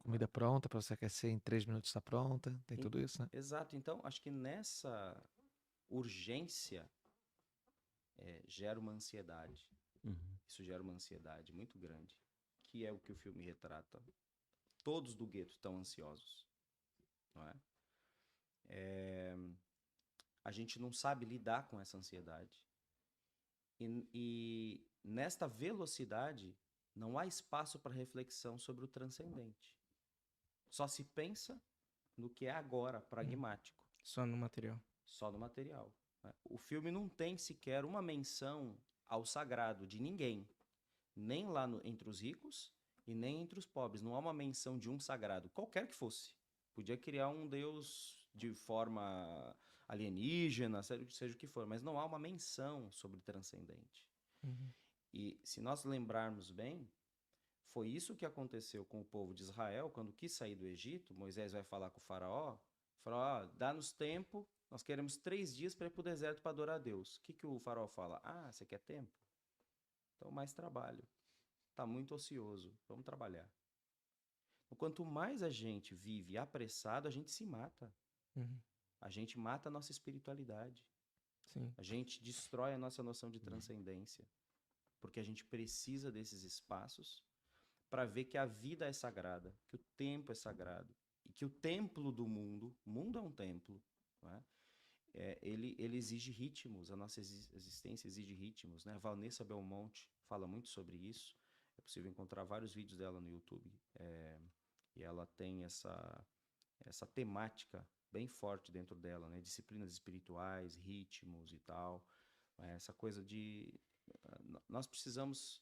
Comida pronta, para você aquecer em 3 minutos está pronta. Tem En- tudo isso, né? Exato. Então, acho que nessa urgência gera uma ansiedade. Uhum. Isso gera uma ansiedade muito grande, que é o que o filme retrata. Todos do gueto estão ansiosos, não é? A gente não sabe lidar com essa ansiedade. E nesta velocidade, não há espaço para reflexão sobre o transcendente. Só se pensa no que é agora, pragmático, Só no material. só no material, né? O filme não tem sequer uma menção ao sagrado de ninguém, nem lá entre os ricos e nem entre os pobres. Não há uma menção de um sagrado, qualquer que fosse. Podia criar um deus de forma alienígena, seja o que for, mas não há uma menção sobre o transcendente. Uhum. E se nós lembrarmos bem, foi isso que aconteceu com o povo de Israel quando quis sair do Egito. Moisés vai falar com o faraó, dá-nos tempo, nós queremos 3 dias para ir para o deserto para adorar a Deus. O que, que o faraó fala? Ah, você quer tempo? Então mais trabalho. Está muito ocioso, vamos trabalhar. Então, quanto mais a gente vive apressado, a gente se mata. Uhum. A gente mata a nossa espiritualidade. Sim. A gente destrói a nossa noção de transcendência. Porque a gente precisa desses espaços para ver que a vida é sagrada, que o tempo é sagrado. E que o templo do mundo, o mundo é um templo, não é? Ele exige ritmos, a nossa existência exige ritmos, né? A Vanessa Belmonte fala muito sobre isso. É possível encontrar vários vídeos dela no YouTube. E ela tem essa temática bem forte dentro dela, né? Disciplinas espirituais, ritmos e tal. Essa coisa de... Nós precisamos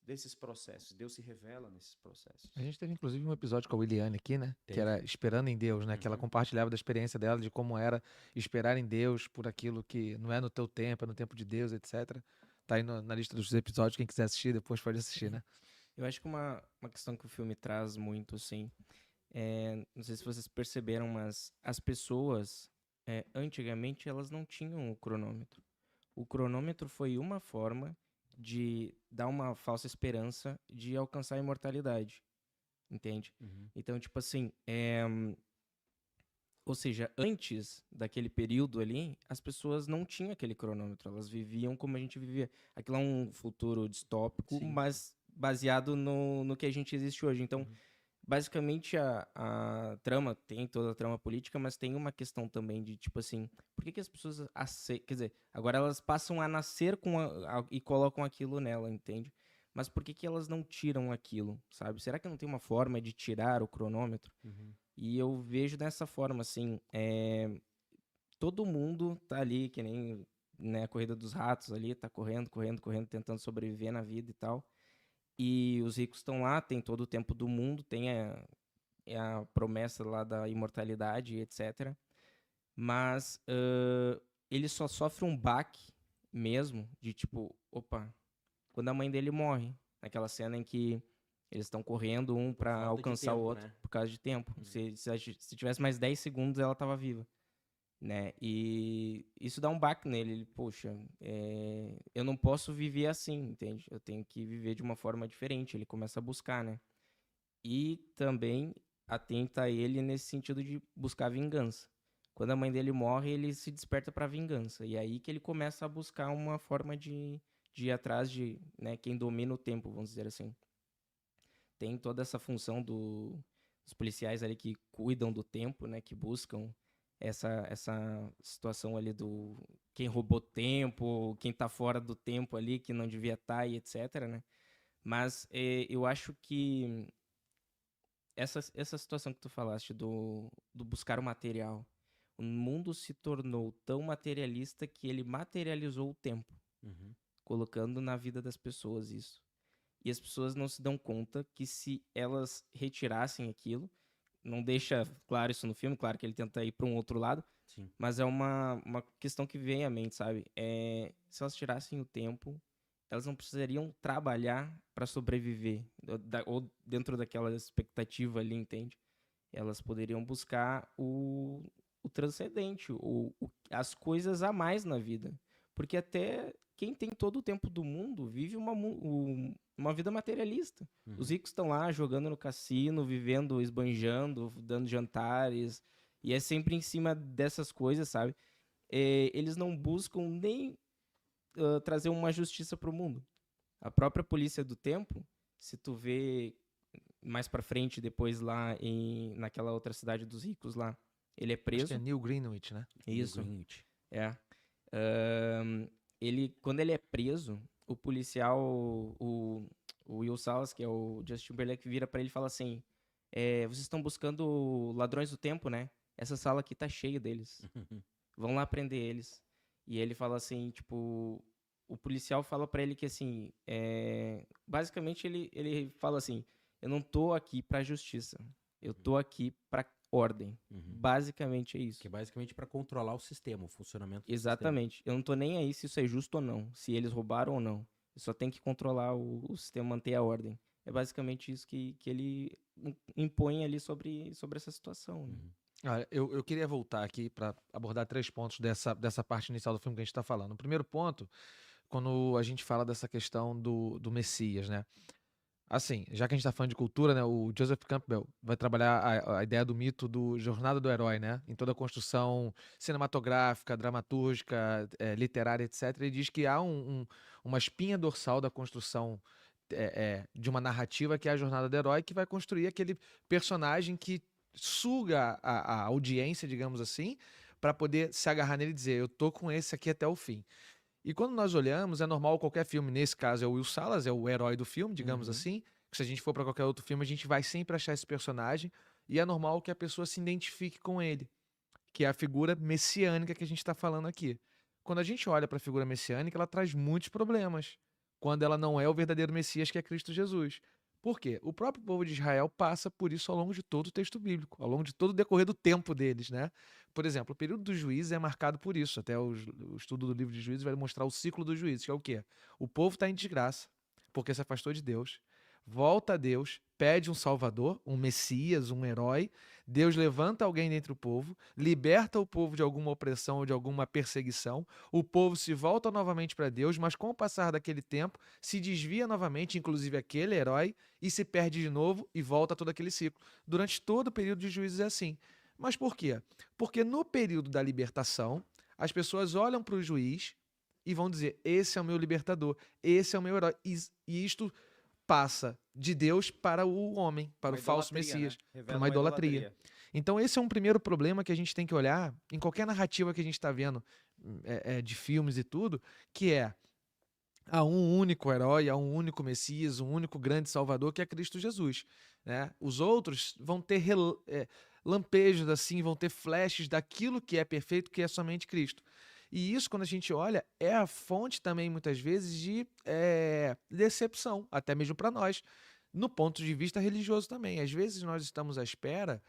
desses processos. Deus se revela nesses processos. A gente teve inclusive um episódio com a Williane aqui, né? Que Teve. era Esperando em Deus, né? Que ela Uhum. compartilhava da experiência dela, de como era esperar em Deus por aquilo que não é no teu tempo, é no tempo de Deus, etc. Tá aí na lista dos episódios, quem quiser assistir, depois pode assistir, né? Eu acho que uma questão que o filme traz muito, assim, não sei se vocês perceberam, mas as pessoas, antigamente, elas não tinham o cronômetro. O cronômetro foi uma forma de dar uma falsa esperança de alcançar a imortalidade, entende? Uhum. Então, tipo assim, ou seja, antes daquele período ali, as pessoas não tinham aquele cronômetro, elas viviam como a gente vivia. Aquilo é um futuro distópico, Sim. mas baseado no que a gente existe hoje. Então, Uhum. basicamente, a trama, tem toda a trama política, mas tem uma questão também de, tipo assim, por que que as pessoas quer dizer, agora elas passam a nascer e colocam aquilo nela, entende? Mas por que que elas não tiram aquilo, sabe? Será que não tem uma forma de tirar o cronômetro? Uhum. E eu vejo dessa forma, assim, todo mundo tá ali, que nem, né, a corrida dos ratos ali, tá correndo, correndo, correndo, tentando sobreviver na vida e tal. E os ricos estão lá, tem todo o tempo do mundo, tem a promessa lá da imortalidade, etc. Mas ele só sofre um baque mesmo, de tipo, opa, quando a mãe dele morre. Naquela cena em que eles estão correndo um Por pra falta de alcançar o tempo, outro né? por causa de tempo. Se tivesse mais 10 segundos, ela tava viva. Né? E isso dá um baque nele. Ele, poxa, eu não posso viver assim, entende? Eu tenho que viver de uma forma diferente. Ele começa a buscar, né? E também atenta a ele nesse sentido de buscar vingança. Quando a mãe dele morre, ele se desperta para vingança. E é aí que ele começa a buscar uma forma de ir atrás de, né, quem domina o tempo, vamos dizer assim. Tem toda essa função dos policiais ali que cuidam do tempo, né, que buscam essa situação ali do quem roubou tempo, quem tá fora do tempo ali, que não devia estar e etc, né? Mas eu acho que essa situação que tu falaste do buscar o material, o mundo se tornou tão materialista que ele materializou o tempo, Uhum. colocando na vida das pessoas isso. E as pessoas não se dão conta que se elas retirassem aquilo, não deixa claro isso no filme, claro que ele tenta ir para um outro lado, Sim. mas é uma questão que vem à mente, sabe? Se elas tirassem o tempo, elas não precisariam trabalhar para sobreviver, ou dentro daquela expectativa ali, entende? Elas poderiam buscar o transcendente, as coisas a mais na vida. Porque até quem tem todo o tempo do mundo vive uma vida materialista. Uhum. Os ricos estão lá jogando no cassino, vivendo, esbanjando, dando jantares, e é sempre em cima dessas coisas, sabe? Eles não buscam nem trazer uma justiça para o mundo. A própria polícia do tempo, se tu vê mais pra frente, depois lá naquela outra cidade dos ricos lá, ele é Acho que preso. é New Greenwich, né? Isso, Greenwich. é. Quando ele é preso, o policial, o Will Salas, que é o Justin Timberlake, vira pra ele e fala assim, vocês estão buscando ladrões do tempo, né? Essa sala aqui tá cheia deles. Vão lá prender eles. E ele fala assim, tipo... O policial fala pra ele que, assim... basicamente, ele fala assim... Eu não tô aqui pra justiça. Eu tô aqui pra ordem. Uhum. Basicamente é isso. Que é basicamente para controlar o sistema, o funcionamento do Exatamente. Eu não tô nem aí se isso é justo ou não. Se eles roubaram ou não. Eu só tenho que controlar o sistema, manter a ordem. É basicamente isso que ele impõe ali sobre essa situação. Né? Olha, eu queria voltar aqui para abordar 3 pontos dessa parte inicial do filme que a gente está falando. O primeiro ponto, quando a gente fala dessa questão do Messias, né? Assim, já que a gente tá falando de cultura, né? O Joseph Campbell vai trabalhar a ideia do mito do jornada do herói, né? Em toda a construção cinematográfica, dramatúrgica, literária, etc. Ele diz que há uma espinha dorsal da construção de uma narrativa que é a jornada do herói, que vai construir aquele personagem que suga a audiência, digamos assim, para poder se agarrar nele e dizer, eu tô com esse aqui até o fim. E quando nós olhamos, é normal qualquer filme, nesse caso é o Will Salas, é o herói do filme, digamos assim, que se a gente for para qualquer outro filme, a gente vai sempre achar esse personagem, e é normal que a pessoa se identifique com ele, que é a figura messiânica que a gente está falando aqui. Quando a gente olha para a figura messiânica, ela traz muitos problemas, quando ela não é o verdadeiro Messias, que é Cristo Jesus. Por quê? O próprio povo de Israel passa por isso ao longo de todo o texto bíblico, ao longo de todo o decorrer do tempo deles, né? Por exemplo, o período dos juízes é marcado por isso. Até o estudo do livro de Juízes vai mostrar o ciclo dos juízes, que é o quê? O povo está em desgraça, porque se afastou de Deus, volta a Deus, pede um salvador, um Messias, um herói. Deus levanta alguém dentre o povo, liberta o povo de alguma opressão ou de alguma perseguição. O povo se volta novamente para Deus, mas com o passar daquele tempo, se desvia novamente, inclusive aquele herói, e se perde de novo e volta todo aquele ciclo. Durante todo o período de juízes é assim. Mas por quê? Porque no período da libertação, as pessoas olham para o juiz e vão dizer, esse é o meu libertador, esse é o meu herói. E isto passa de Deus para o homem, para o falso Messias, para uma idolatria. Então esse é um primeiro problema que a gente tem que olhar em qualquer narrativa que a gente está vendo de filmes e tudo, que há um único herói, há um único Messias, um único grande Salvador, que é Cristo Jesus. Né? Os outros vão ter lampejos assim, vão ter flashes daquilo que é perfeito, que é somente Cristo. E isso, quando a gente olha, é a fonte também, muitas vezes, de decepção, até mesmo para nós, no ponto de vista religioso também. Às vezes nós estamos à espera,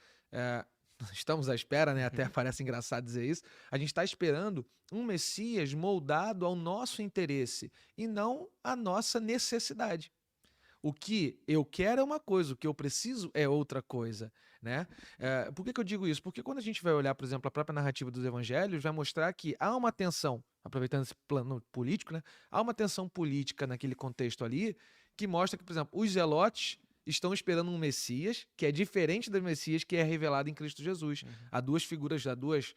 né? Até parece engraçado dizer isso, a gente está esperando um Messias moldado ao nosso interesse e não à nossa necessidade. O que eu quero é uma coisa, o que eu preciso é outra coisa, né? Por que eu digo isso? Porque quando a gente vai olhar, por exemplo, a própria narrativa dos evangelhos, vai mostrar que há uma tensão, aproveitando esse plano político, né? Há uma tensão política naquele contexto ali, que mostra que, por exemplo, os zelotes estão esperando um Messias que é diferente do Messias que é revelado em Cristo Jesus. Há duas figuras, há dois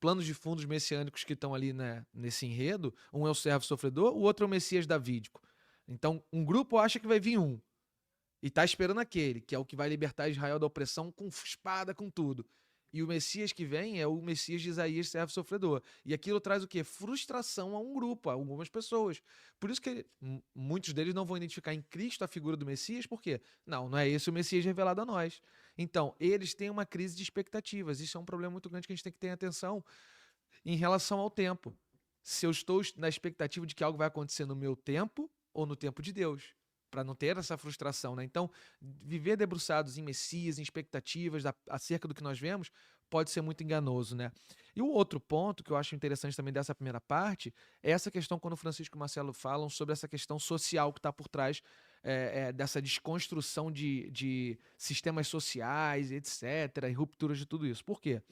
planos de fundos messiânicos que estão ali, né, nesse enredo. Um é o servo sofredor, o outro é o Messias davídico. Então, um grupo acha que vai vir um e está esperando aquele, que é o que vai libertar Israel da opressão com espada, com tudo. E o Messias que vem é o Messias de Isaías, servo sofredor. E aquilo traz o quê? Frustração a um grupo, a algumas pessoas. Por isso que muitos deles não vão identificar em Cristo a figura do Messias, por quê? Não é esse o Messias revelado a nós. Então, eles têm uma crise de expectativas. Isso é um problema muito grande que a gente tem que ter atenção em relação ao tempo. Se eu estou na expectativa de que algo vai acontecer no meu tempo ou no tempo de Deus, para não ter essa frustração, né? Então, viver debruçados em Messias, em expectativas acerca do que nós vemos, pode ser muito enganoso, né? E o outro ponto que eu acho interessante também dessa primeira parte é essa questão quando o Francisco e o Marcelo falam sobre essa questão social que está por trás dessa desconstrução de sistemas sociais, etc., e rupturas de tudo isso. Por quê?